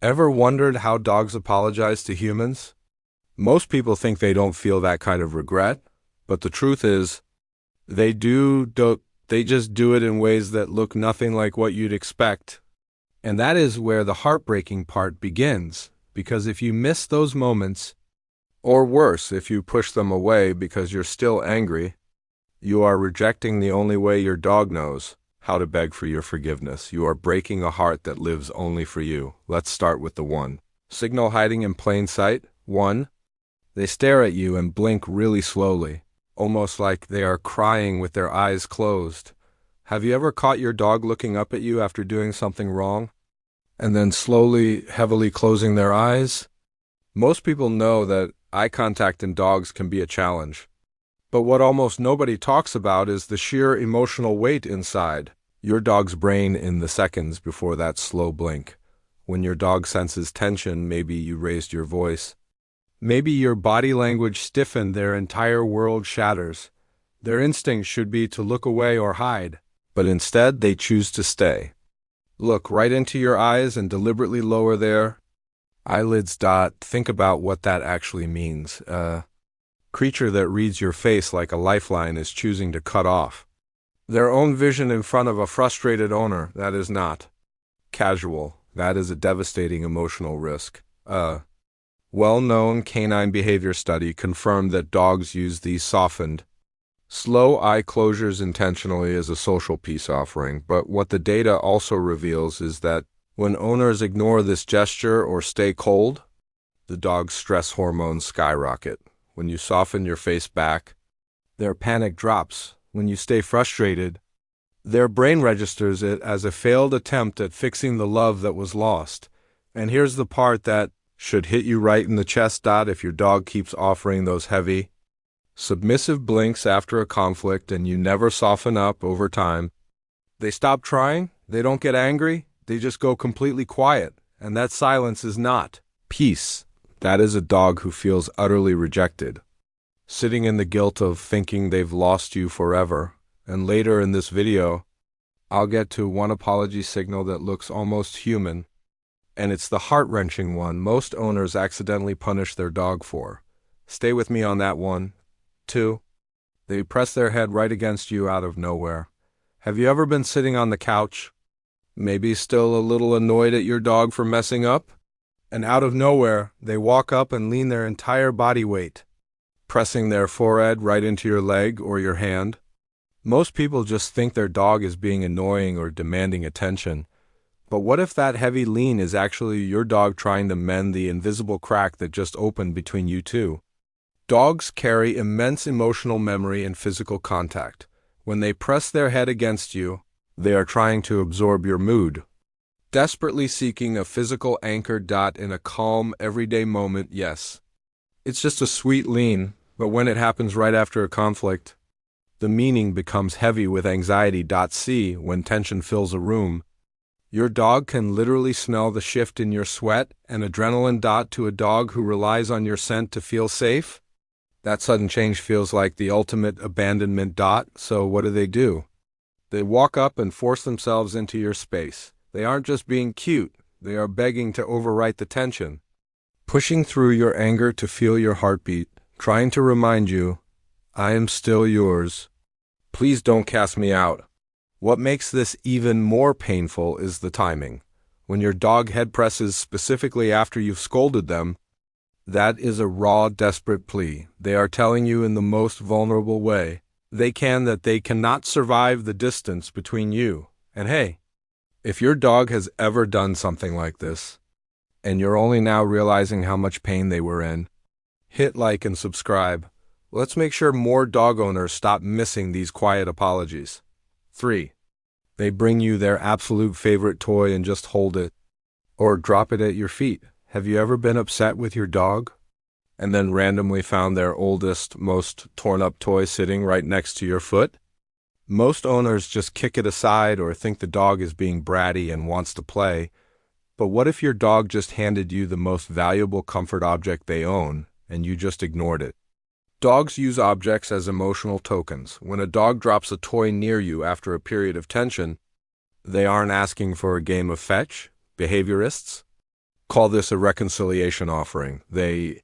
Ever wondered how dogs apologize to humans? Most people think they don't feel that kind of regret, but the truth is, they just do it in ways that look nothing like what you'd expect. And that is where the heartbreaking part begins, because if you miss those moments, or worse, if you push them away because you're still angry, you are rejecting the only way your dog knows how to beg for your forgiveness. You are breaking a heart that lives only for you. Let's start with the one. Signal hiding in plain sight. 1. They stare at you and blink really slowly, almost like they are crying with their eyes closed. Have you ever caught your dog looking up at you after doing something wrong, and then slowly, heavily closing their eyes? Most people know that eye contact in dogs can be a challenge. But what almost nobody talks about is the sheer emotional weight inside your dog's brain in the seconds before that slow blink. When your dog senses tension, maybe you raised your voice. Maybe your body language stiffened, their entire world shatters. Their instinct should be to look away or hide, but instead they choose to stay. Look right into your eyes and deliberately lower their eyelids. Think about what that actually means. Creature that reads your face like a lifeline is choosing to cut off their own vision in front of a frustrated owner. That is not casual. That is a devastating emotional risk. Well-known canine behavior study confirmed that dogs use these softened, slow eye closures intentionally as a social peace offering, but what the data also reveals is that when owners ignore this gesture or stay cold, the dog's stress hormones skyrocket. When you soften your face back, their panic drops. When you stay frustrated, their brain registers it as a failed attempt at fixing the love that was lost. And here's the part that should hit you right in the chest. If your dog keeps offering those heavy, submissive blinks after a conflict and you never soften up over time, they stop trying, they don't get angry, they just go completely quiet. And that silence is not peace. That is a dog who feels utterly rejected, sitting in the guilt of thinking they've lost you forever. And later in this video, I'll get to one apology signal that looks almost human, and it's the heart-wrenching one most owners accidentally punish their dog for. Stay with me on that one. 2. They press their head right against you out of nowhere. Have you ever been sitting on the couch, maybe still a little annoyed at your dog for messing up? And out of nowhere, they walk up and lean their entire body weight, pressing their forehead right into your leg or your hand. Most people just think their dog is being annoying or demanding attention. But what if that heavy lean is actually your dog trying to mend the invisible crack that just opened between you two? Dogs carry immense emotional memory and physical contact. When they press their head against you, they are trying to absorb your mood, desperately seeking a physical anchor. In a calm, everyday moment, yes, it's just a sweet lean, but when it happens right after a conflict, the meaning becomes heavy with anxiety. See, when tension fills a room, your dog can literally smell the shift in your sweat and adrenaline. To a dog who relies on your scent to feel safe, that sudden change feels like the ultimate abandonment. So what do? They walk up and force themselves into your space. They aren't just being cute, they are begging to overwrite the tension, pushing through your anger to feel your heartbeat, trying to remind you, I am still yours. Please don't cast me out. What makes this even more painful is the timing. When your dog head presses specifically after you've scolded them, that is a raw, desperate plea. They are telling you in the most vulnerable way that they cannot survive the distance between you. And hey, if your dog has ever done something like this, and you're only now realizing how much pain they were in, hit like and subscribe. Let's make sure more dog owners stop missing these quiet apologies. 3. They bring you their absolute favorite toy and just hold it, or drop it at your feet. Have you ever been upset with your dog, and then randomly found their oldest, most torn-up toy sitting right next to your foot? Most owners just kick it aside or think the dog is being bratty and wants to play. But what if your dog just handed you the most valuable comfort object they own, and you just ignored it? Dogs use objects as emotional tokens. When a dog drops a toy near you after a period of tension, they aren't asking for a game of fetch. Behaviorists call this a reconciliation offering. They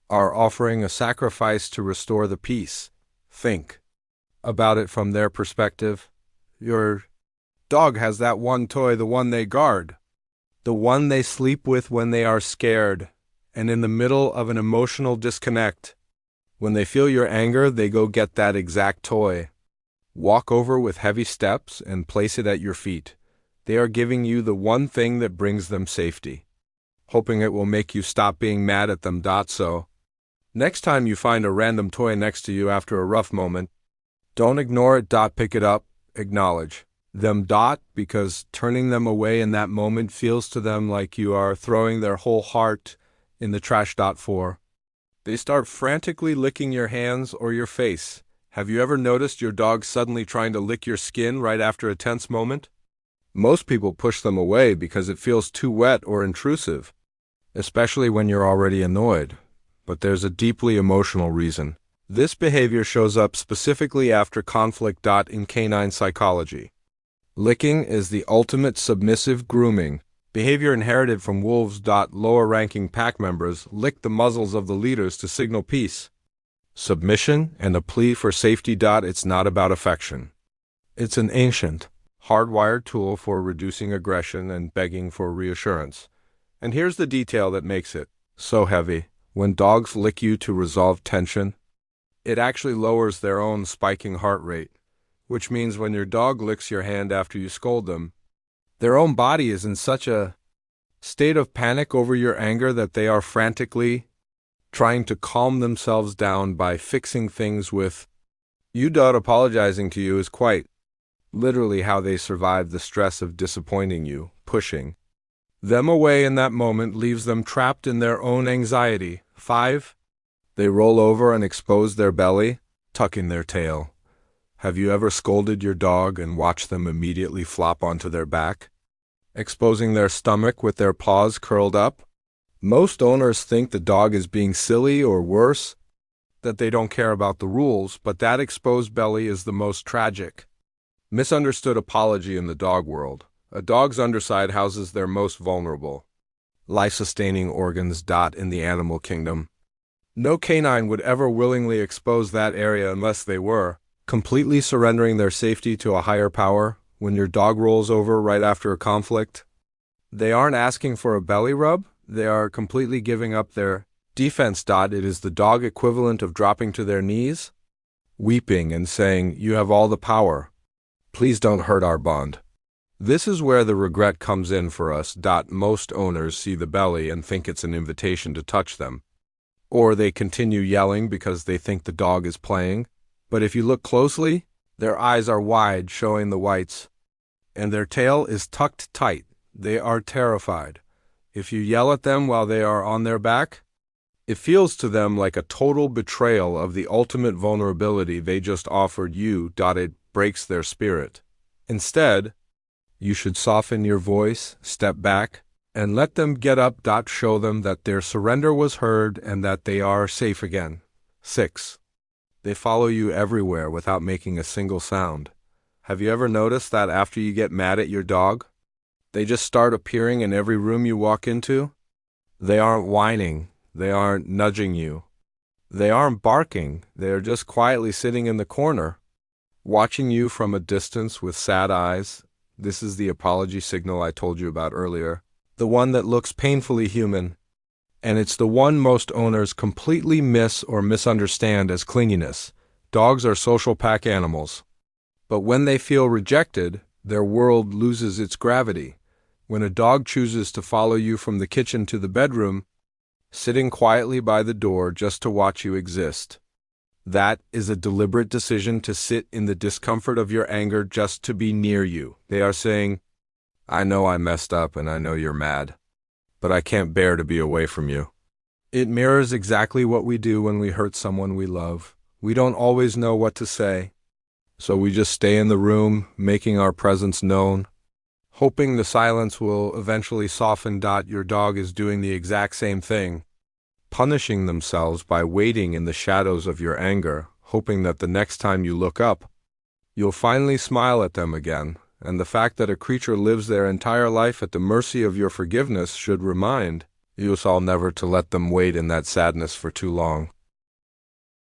are offering a sacrifice to restore the peace. Think about it from their perspective. Your dog has that one toy, the one they guard, the one they sleep with when they are scared and in the middle of an emotional disconnect. When they feel your anger, they go get that exact toy, walk over with heavy steps, and place it at your feet. They are giving you the one thing that brings them safety, hoping it will make you stop being mad at them. So, next time you find a random toy next to you after a rough moment, don't ignore it. Pick it up, acknowledge them. Because turning them away in that moment feels to them like you are throwing their whole heart in the trash. 4. They start frantically licking your hands or your face. Have you ever noticed your dog suddenly trying to lick your skin right after a tense moment? Most people push them away because it feels too wet or intrusive, especially when you're already annoyed. But there's a deeply emotional reason. This behavior shows up specifically after conflict. In canine psychology, licking is the ultimate submissive grooming behavior inherited from wolves. Lower-ranking pack members lick the muzzles of the leaders to signal peace, submission, and a plea for safety. It's not about affection. It's an ancient, hardwired tool for reducing aggression and begging for reassurance. And here's the detail that makes it so heavy. When dogs lick you to resolve tension, it actually lowers their own spiking heart rate, which means when your dog licks your hand after you scold them, their own body is in such a state of panic over your anger that they are frantically trying to calm themselves down by fixing things with you. Apologizing to you is quite literally how they survive the stress of disappointing you. Pushing them away in that moment leaves them trapped in their own anxiety. 5. They roll over and expose their belly, tucking their tail. Have you ever scolded your dog and watched them immediately flop onto their back, exposing their stomach with their paws curled up? Most owners think the dog is being silly, or worse, that they don't care about the rules, but that exposed belly is the most tragic, misunderstood apology in the dog world. A dog's underside houses their most vulnerable, life-sustaining organs. In the animal kingdom, no canine would ever willingly expose that area unless they were completely surrendering their safety to a higher power. When your dog rolls over right after a conflict, they aren't asking for a belly rub, they are completely giving up their defense. It is the dog equivalent of dropping to their knees, weeping and saying, "You have all the power. Please don't hurt our bond." This is where the regret comes in for us. Most owners see the belly and think it's an invitation to touch them, or they continue yelling because they think the dog is playing. But if you look closely, their eyes are wide, showing the whites, and their tail is tucked tight. They are terrified. If you yell at them while they are on their back, it feels to them like a total betrayal of the ultimate vulnerability they just offered you. It breaks their spirit. Instead, you should soften your voice, step back, and let them get up. Show them that their surrender was heard and that they are safe again. 6. They follow you everywhere without making a single sound. Have you ever noticed that after you get mad at your dog, they just start appearing in every room you walk into? They aren't whining. They aren't nudging you. They aren't barking. They are just quietly sitting in the corner, watching you from a distance with sad eyes. This is the apology signal I told you about earlier, the one that looks painfully human. And it's the one most owners completely miss or misunderstand as clinginess. Dogs are social pack animals. But when they feel rejected, their world loses its gravity. When a dog chooses to follow you from the kitchen to the bedroom, sitting quietly by the door just to watch you exist, that is a deliberate decision to sit in the discomfort of your anger just to be near you. They are saying, "I know I messed up and I know you're mad, but I can't bear to be away from you." It mirrors exactly what we do when we hurt someone we love. We don't always know what to say, so we just stay in the room, making our presence known, hoping the silence will eventually soften. Your dog is doing the exact same thing, punishing themselves by waiting in the shadows of your anger, hoping that the next time you look up, you'll finally smile at them again. and the fact that a creature lives their entire life at the mercy of your forgiveness should remind you all never to let them wait in that sadness for too long.